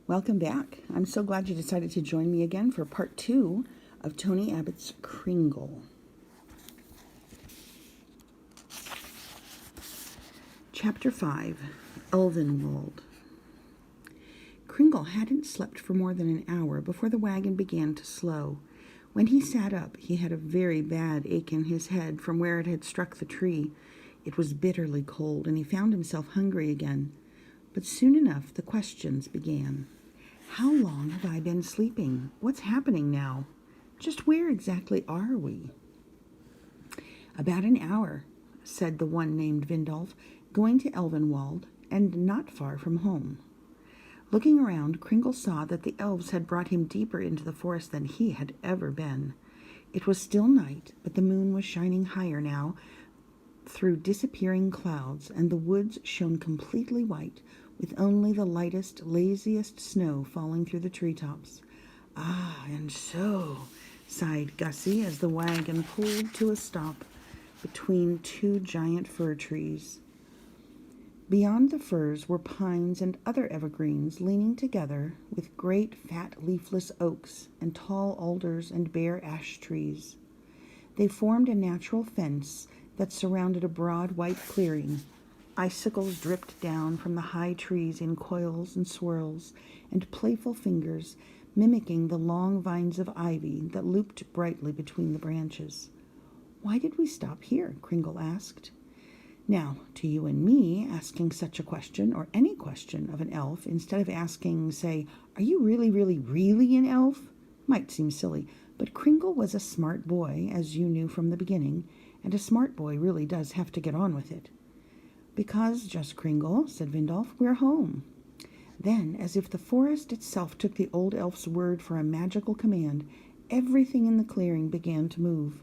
Welcome back. I'm so glad you decided to join me again for part 2 of Tony Abbott's Kringle. Chapter 5, Elvenwald. Kringle hadn't slept for more than an hour before the wagon began to slow. When he sat up, he had a very bad ache in his head from where it had struck the tree. It was bitterly cold, and he found himself hungry again. But soon enough, the questions began. How long have I been sleeping? What's happening now? Just where exactly are we? About an hour, said the one named Vindolf, going to Elvenwald, and not far from home. Looking around, Kringle saw that the elves had brought him deeper into the forest than he had ever been. It was still night, but the moon was shining higher now through disappearing clouds, and the woods shone completely white, with only the lightest, laziest snow falling through the treetops. Ah, and so, sighed Gussie as the wagon pulled to a stop between two giant fir trees. Beyond the firs were pines and other evergreens leaning together with great fat leafless oaks and tall alders and bare ash trees. They formed a natural fence that surrounded a broad white clearing. Icicles dripped down from the high trees in coils and swirls, and playful fingers mimicking the long vines of ivy that looped brightly between the branches. "Why did we stop here?" Kringle asked. Now, to you and me, asking such a question, or any question of an elf, instead of asking, say, "Are you really, really, really an elf?" might seem silly, but Kringle was a smart boy, as you knew from the beginning, and a smart boy really does have to get on with it. "Because, just Kringle," said Vindolf, "we're home." Then, as if the forest itself took the old elf's word for a magical command, everything in the clearing began to move.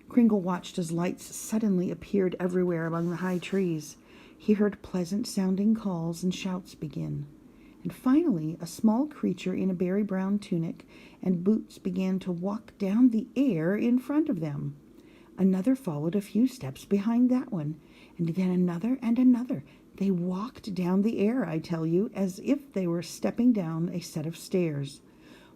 Kringle watched as lights suddenly appeared everywhere among the high trees. He heard pleasant-sounding calls and shouts begin. And finally, a small creature in a berry-brown tunic and boots began to walk down the air in front of them. Another followed a few steps behind that one, and then another and another. They walked down the air, I tell you, as if they were stepping down a set of stairs.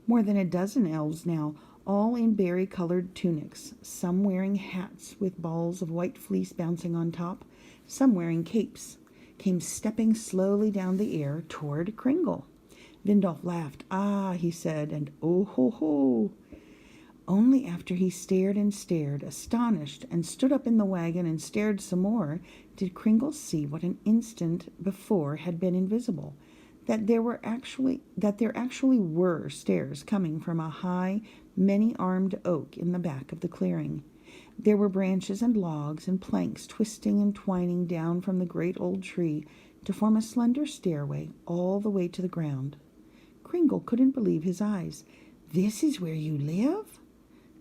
More than a dozen elves now, all in berry-colored tunics, some wearing hats with balls of white fleece bouncing on top, some wearing capes, came stepping slowly down the air toward Kringle. Vindolf laughed. "Ah," he said, and "oh ho ho." Only after he stared and stared, astonished, and stood up in the wagon and stared some more, did Kringle see what an instant before had been invisible, that there actually were stairs coming from a high, many-armed oak in the back of the clearing. There were branches and logs and planks twisting and twining down from the great old tree to form a slender stairway all the way to the ground. Kringle couldn't believe his eyes. "This is where you live?"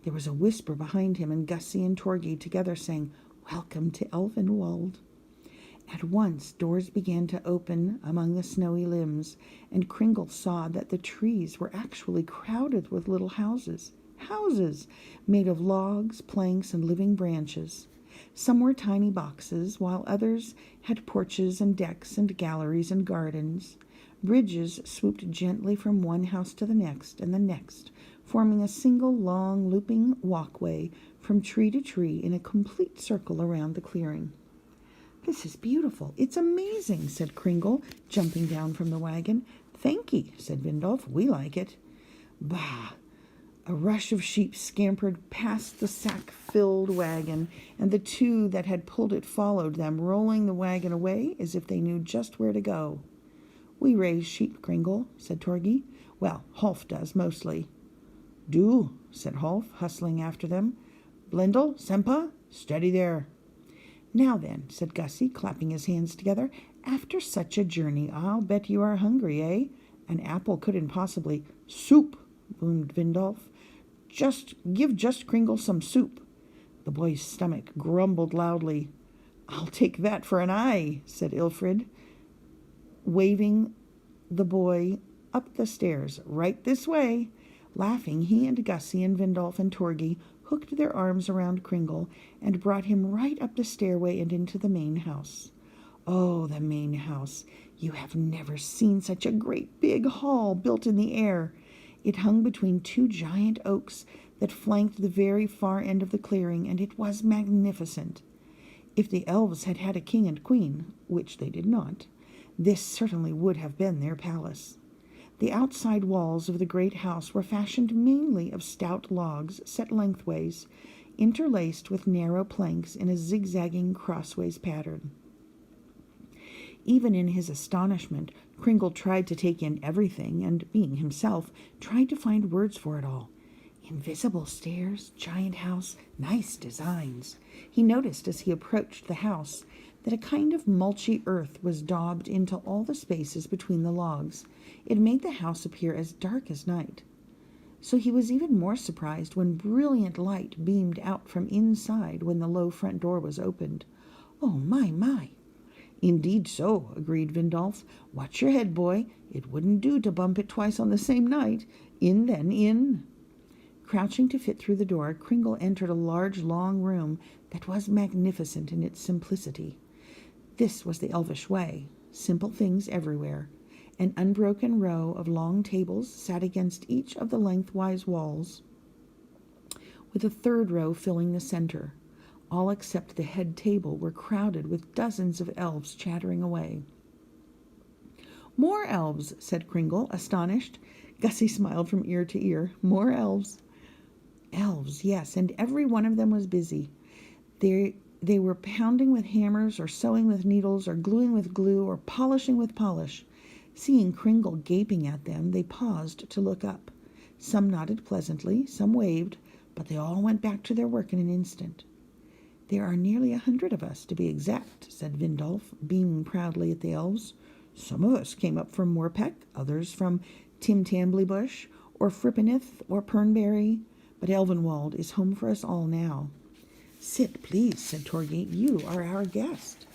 There was a whisper behind him, and Gussie and Torgi together sang, "Welcome to Elvenwald." At once doors began to open among the snowy limbs, and Kringle saw that the trees were actually crowded with little houses made of logs, planks, and living branches. Some were tiny boxes, while others had porches and decks and galleries and gardens. Bridges swooped gently from one house to the next and the next, forming a single long looping walkway from tree to tree in a complete circle around the clearing. "This is beautiful. It's amazing," said Kringle, jumping down from the wagon. "Thanky," said Vindolf. "We like it." Bah! A rush of sheep scampered past the sack-filled wagon, and the two that had pulled it followed them, rolling the wagon away as if they knew just where to go. "We raise sheep, Kringle," said Torgi. "Well, Holf does, mostly." "Do," said Holf, hustling after them. "Blendel, Sempa, steady there." "Now then," said Gussie, clapping his hands together, "after such a journey, I'll bet you are hungry, eh? An apple couldn't possibly—" "Soup," boomed Vindolf. Give Kringle some soup." The boy's stomach grumbled loudly. "I'll take that for an eye," said Ilfrid, waving the boy up the stairs. "Right this way." Laughing, he and Gussie and Vindolf and Torgi hooked their arms around Kringle and brought him right up the stairway and into the main house. Oh, the main house. You have never seen such a great big hall built in the air. It hung between two giant oaks that flanked the very far end of the clearing, and it was magnificent. If the elves had had a king and queen, which they did not, this certainly would have been their palace. The outside walls of the great house were fashioned mainly of stout logs set lengthways, interlaced with narrow planks in a zigzagging crossways pattern. Even in his astonishment, Kringle tried to take in everything, and, being himself, tried to find words for it all. Invisible stairs, giant house, nice designs. He noticed as he approached the house that a kind of mulchy earth was daubed into all the spaces between the logs. It made the house appear as dark as night. So he was even more surprised when brilliant light beamed out from inside when the low front door was opened. Oh, my! Indeed so, agreed Vindolf. Watch your head, boy. It wouldn't do to bump it twice on the same night. In then, in. Crouching to fit through the door, Kringle entered a large, long room that was magnificent in its simplicity. This was the Elvish way. Simple things everywhere. An unbroken row of long tables sat against each of the lengthwise walls, with a third row filling the center. All except the head table were crowded with dozens of elves chattering away. More elves, said Kringle, astonished. Gussie smiled from ear to ear. More elves. Elves, yes, and every one of them was busy. They were pounding with hammers, or sewing with needles, or gluing with glue, or polishing with polish. Seeing Kringle gaping at them, they paused to look up. Some nodded pleasantly, some waved, but they all went back to their work in an instant. There are nearly 100 of us, to be exact, said Vindolf, beaming proudly at the elves. Some of us came up from Moorpeck, others from Timtambleybush, or Frippenith, or Pernberry, but Elvenwald is home for us all now. Sit, please, said Torgi. You are our guest.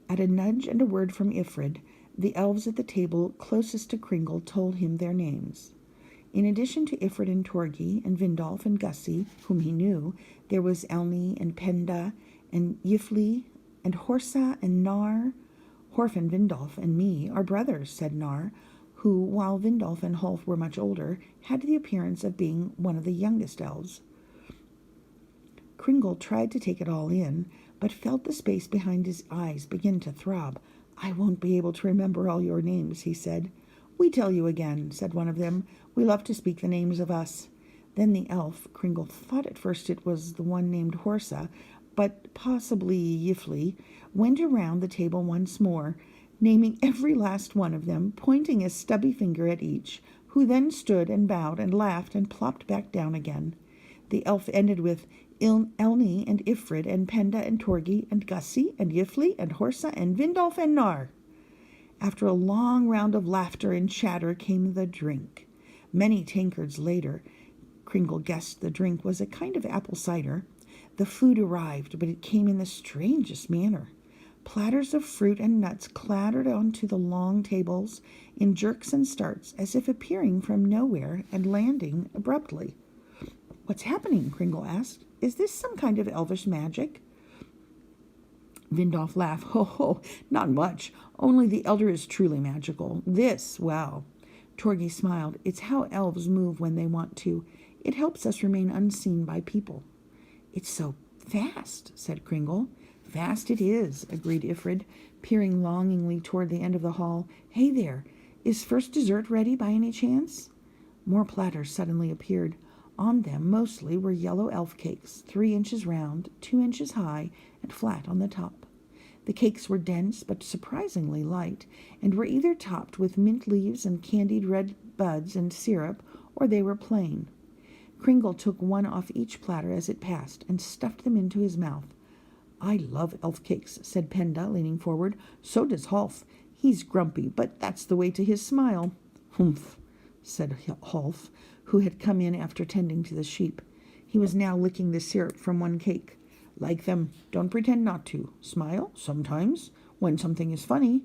At a nudge and a word from Ifrid, the elves at the table closest to Kringle told him their names. In addition to Ifrid and Torgi and Vindolf and Gussie, whom he knew, there was Elni and Penda and Yifli and Horsa and Nar. Horf and Vindolf and me are brothers, said Nar, who, while Vindolf and Holf were much older, had the appearance of being one of the youngest elves. Kringle tried to take it all in, but felt the space behind his eyes begin to throb. I won't be able to remember all your names, he said. We tell you again, said one of them. We love to speak the names of us. Then the elf, Kringle thought at first it was the one named Horsa, but possibly Yifli, went around the table once more, naming every last one of them, pointing a stubby finger at each, who then stood and bowed and laughed and plopped back down again. The elf ended with Elni and Ifrid and Penda and Torgi and Gussie and Yifli and Horsa and Vindolf and Nar. After a long round of laughter and chatter came the drink. Many tankards later, Kringle guessed the drink was a kind of apple cider. The food arrived, but it came in the strangest manner. Platters of fruit and nuts clattered onto the long tables in jerks and starts, as if appearing from nowhere and landing abruptly. What's happening? Kringle asked. Is this some kind of elvish magic? Vindolf laughed. Ho, not much. Only the elder is truly magical. This, well. Torgi smiled. It's how elves move when they want to. It helps us remain unseen by people. It's so fast, said Kringle. Fast it is, agreed Ifrid, peering longingly toward the end of the hall. Hey there, is first dessert ready by any chance? More platters suddenly appeared. On them, mostly, were yellow elf cakes, 3 inches round, 2 inches high, and flat on the top. The cakes were dense but surprisingly light, and were either topped with mint leaves and candied red buds and syrup, or they were plain. Kringle took one off each platter as it passed, and stuffed them into his mouth. I love elf cakes, said Penda, leaning forward. So does Holf. He's grumpy, but that's the way to his smile. Humph, said Holf, who had come in after tending to the sheep. He was now licking the syrup from one cake. Like them. Don't pretend not to. Smile, sometimes, when something is funny.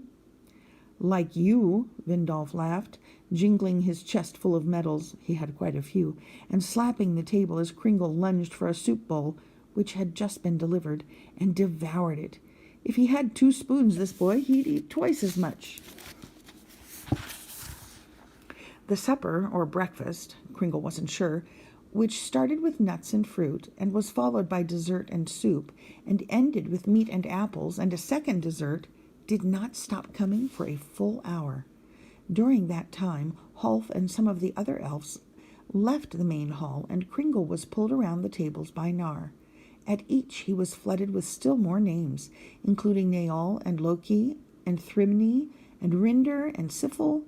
Like you, Vindolf laughed, jingling his chest full of medals, he had quite a few, and slapping the table as Kringle lunged for a soup bowl, which had just been delivered, and devoured it. If he had 2 spoons, this boy, he'd eat twice as much. The supper, or breakfast, Kringle wasn't sure, which started with nuts and fruit and was followed by dessert and soup and ended with meat and apples and a second dessert, did not stop coming for a full hour. During that time, Holf and some of the other elves left the main hall, and Kringle was pulled around the tables by Nar. At each he was flooded with still more names, including Noel and Loki and Thrimney and Rinder and Sifil.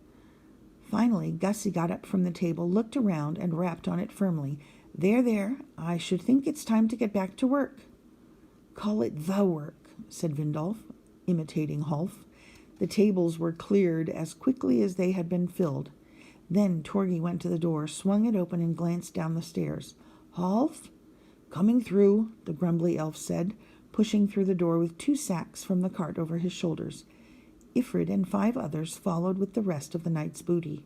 Finally, Gussie got up from the table, looked around, and rapped on it firmly. There, I should think it's time to get back to work. Call it the work, said Vindolf, imitating Holf. The tables were cleared as quickly as they had been filled. Then Torgi went to the door, swung it open, and glanced down the stairs. Holf? Coming through, the grumbly elf said, pushing through the door with 2 sacks from the cart over his shoulders. Ifrid and 5 others followed with the rest of the knight's booty.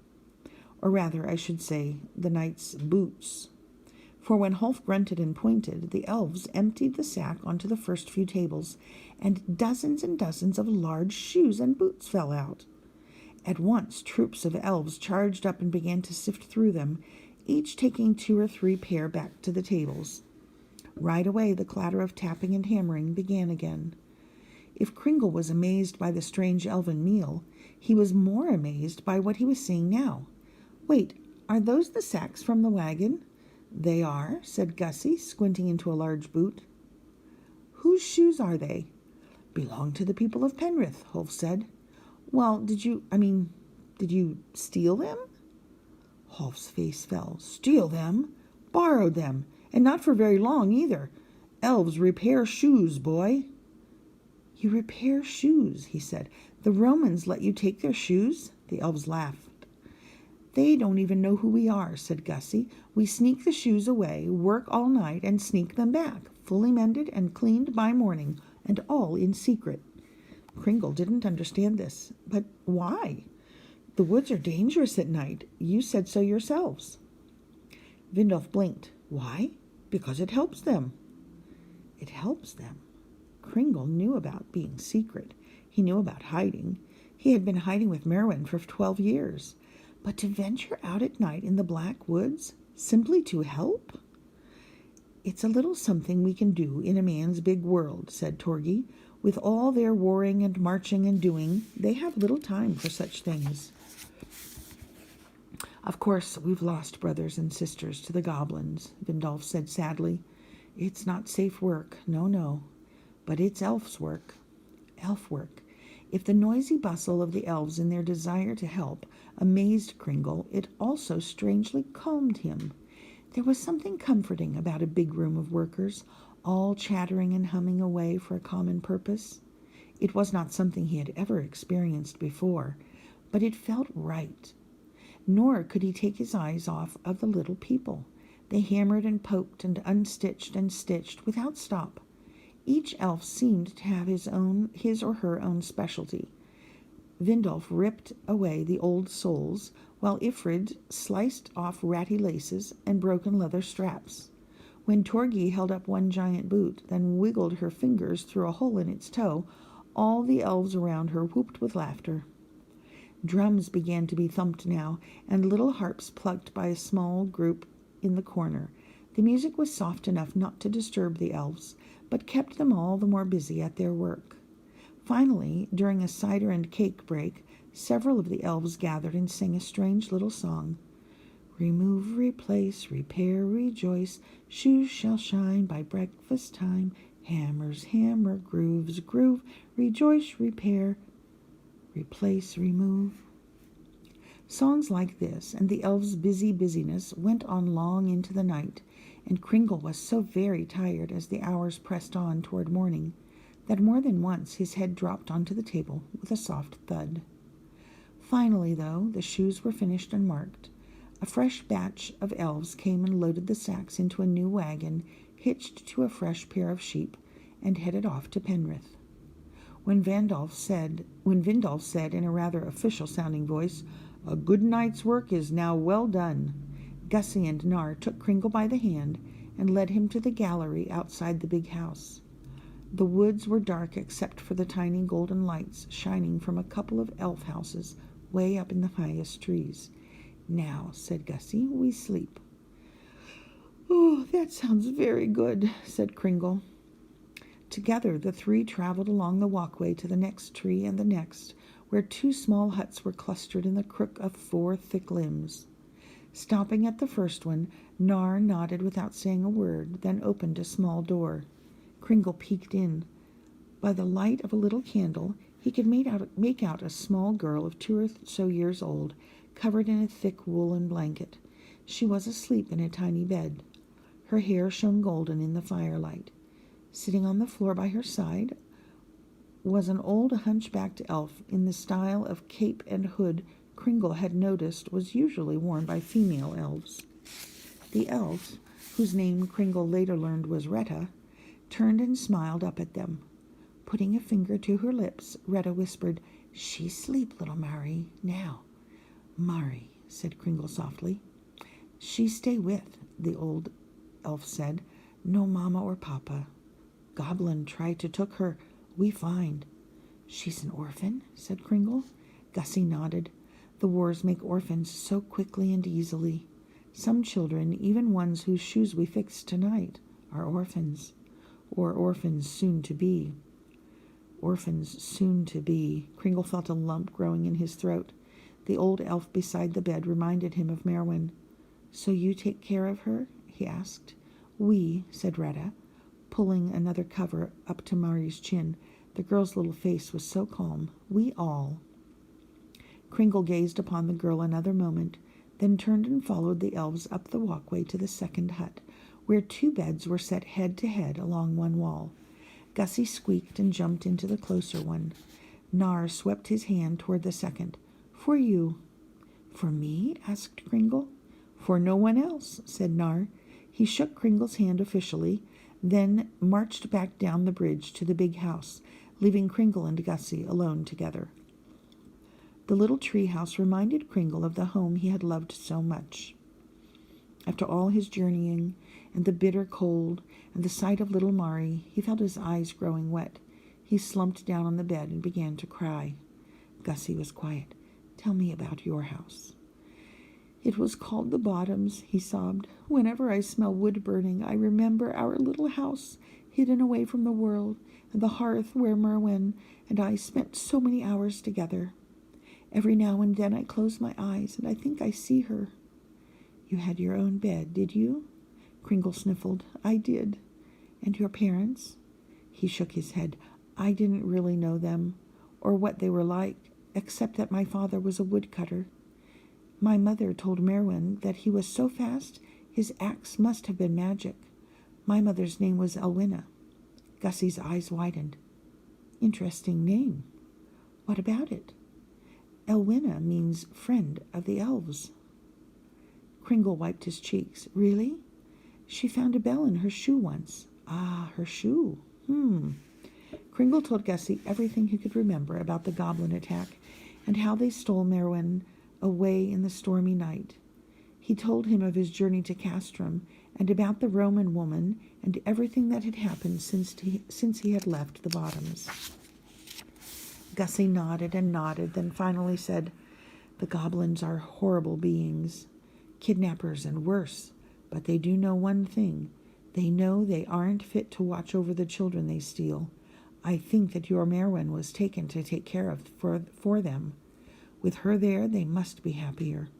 Or rather, I should say, the knight's boots. For when Holf grunted and pointed, the elves emptied the sack onto the first few tables, and dozens of large shoes and boots fell out. At once, troops of elves charged up and began to sift through them, each taking 2 or 3 pair back to the tables. Right away, the clatter of tapping and hammering began again. If Kringle was amazed by the strange elven meal, he was more amazed by what he was seeing now. Wait, are those the sacks from the wagon? They are, said Gussie, squinting into a large boot. Whose shoes are they? Belong to the people of Penrith, Holf said. Well, did you steal them? Holf's face fell. Steal them? Borrowed them, and not for very long either. Elves repair shoes, boy. You repair shoes, he said. The Romans let you take their shoes? The elves laughed. They don't even know who we are, said Gussie. We sneak the shoes away, work all night, and sneak them back, fully mended and cleaned by morning, and all in secret. Kringle didn't understand this. But why? The woods are dangerous at night. You said so yourselves. Vindolf blinked. Why? Because it helps them. It helps them. Kringle knew about being secret. He knew about hiding. He had been hiding with Merwin for 12 years. But to venture out at night in the black woods, simply to help? It's a little something we can do in a man's big world, said Torgi. With all their warring and marching and doing, they have little time for such things. Of course, we've lost brothers and sisters to the goblins, Vindolf said sadly. It's not safe work, no. But it's elf's work. Elf work. If the noisy bustle of the elves in their desire to help amazed Kringle, it also strangely calmed him. There was something comforting about a big room of workers, all chattering and humming away for a common purpose. It was not something he had ever experienced before, but it felt right. Nor could he take his eyes off of the little people. They hammered and poked and unstitched and stitched without stop. Each elf seemed to have his or her own specialty. Vindolf ripped away the old soles, while Ifrid sliced off ratty laces and broken leather straps. When Torgi held up one giant boot, then wiggled her fingers through a hole in its toe, all the elves around her whooped with laughter. Drums began to be thumped now, and little harps plucked by a small group in the corner. The music was soft enough not to disturb the elves, but kept them all the more busy at their work. Finally, during a cider and cake break, several of the elves gathered and sang a strange little song. Remove, replace, repair, rejoice, shoes shall shine by breakfast time, hammers hammer, grooves groove, rejoice, repair, replace, remove. Songs like this and the elves' busyness went on long into the night, and Kringle was so very tired as the hours pressed on toward morning that more than once his head dropped onto the table with a soft thud. Finally, though, the shoes were finished and marked. A fresh batch of elves came and loaded the sacks into a new wagon, hitched to a fresh pair of sheep, and headed off to Penrith. When Vindolf said in a rather official-sounding voice, "A good night's work is now well done," Gussie and Nar took Kringle by the hand and led him to the gallery outside the big house. The woods were dark except for the tiny golden lights shining from a couple of elf houses way up in the highest trees. "Now," said Gussie, "we sleep." "Oh, that sounds very good," said Kringle. Together the three traveled along the walkway to the next tree and the next, where two small huts were clustered in the crook of four thick limbs. Stopping at the first one, Nar nodded without saying a word, then opened a small door. Kringle peeked in. By the light of a little candle, he could make out a small girl of 2 or so years old, covered in a thick woolen blanket. She was asleep in a tiny bed. Her hair shone golden in the firelight. Sitting on the floor by her side was an old hunchbacked elf in the style of cape and hood Kringle had noticed was usually worn by female elves. The elf, whose name Kringle later learned was Retta, turned and smiled up at them. Putting a finger to her lips, Retta whispered, "She sleep, little Mari, now." "Mari," said Kringle softly. "She stay with," the old elf said. "No mama or papa. Goblin try to took her. We find." "She's an orphan?" said Kringle. Gussie nodded. "The wars make orphans so quickly and easily. Some children, even ones whose shoes we fixed tonight, are orphans. Or orphans soon to be." Orphans soon to be. Kringle felt a lump growing in his throat. The old elf beside the bed reminded him of Merwin. "So you take care of her?" he asked. "We," said Retta, pulling another cover up to Mari's chin. The girl's little face was so calm. "We all." Kringle gazed upon the girl another moment, then turned and followed the elves up the walkway to the second hut, where 2 beds were set head to head along one wall. Gussie squeaked and jumped into the closer one. Nar swept his hand toward the second. "For you." "For me?" asked Kringle. "For no one else," said Nar. He shook Kringle's hand officially, then marched back down the bridge to the big house, leaving Kringle and Gussie alone together. The little tree house reminded Kringle of the home he had loved so much. After all his journeying, and the bitter cold, and the sight of little Mari, he felt his eyes growing wet. He slumped down on the bed and began to cry. Gussie was quiet. "Tell me about your house." "It was called the Bottoms," he sobbed. "Whenever I smell wood burning, I remember our little house, hidden away from the world, and the hearth where Merwin and I spent so many hours together. Every now and then I close my eyes, and I think I see her." "You had your own bed, did you?" Kringle sniffled. "I did." "And your parents?" He shook his head. "I didn't really know them, or what they were like, except that my father was a woodcutter. My mother told Merwin that he was so fast his axe must have been magic. My mother's name was Elwina." Gussie's eyes widened. "Interesting name. What about it?" "Elwina means friend of the elves." Kringle wiped his cheeks. "Really? She found a bell in her shoe once." "Ah, her shoe. Kringle told Gussie everything he could remember about the goblin attack and how they stole Merwin away in the stormy night. He told him of his journey to Castrum and about the Roman woman and everything that had happened since he had left the Bottoms. Gussie nodded and nodded, then finally said, "The goblins are horrible beings, kidnappers and worse, but they do know one thing. They know they aren't fit to watch over the children they steal. I think that your Merwin was taken to take care of for them. With her there, they must be happier.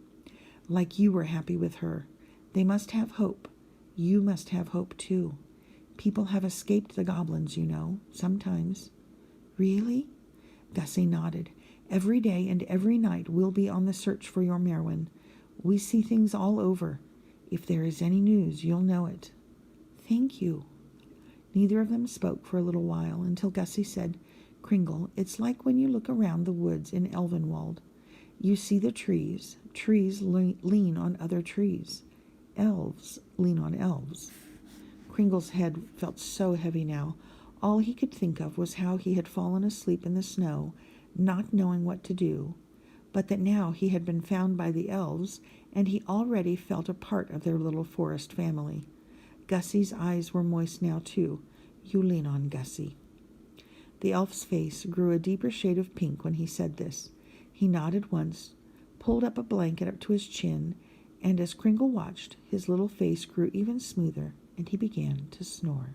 Like you were happy with her. They must have hope. You must have hope too. People have escaped the goblins, you know, sometimes." "Really?" Gussie nodded. "Every day and every night we'll be on the search for your Merwin. We see things all over. If there is any news, you'll know it." "Thank you." Neither of them spoke for a little while until Gussie said, "Kringle, it's like when you look around the woods in Elvenwald. You see the trees. Trees lean on other trees. Elves lean on elves." Kringle's head felt so heavy now. All he could think of was how he had fallen asleep in the snow, not knowing what to do, but that now he had been found by the elves, and he already felt a part of their little forest family. Gussie's eyes were moist now, too. "You lean on Gussie." The elf's face grew a deeper shade of pink when he said this. He nodded once, pulled up a blanket up to his chin, and as Kringle watched, his little face grew even smoother, and he began to snore.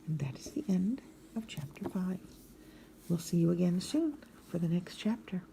And that is the end of Chapter 5. We'll see you again soon for the next chapter.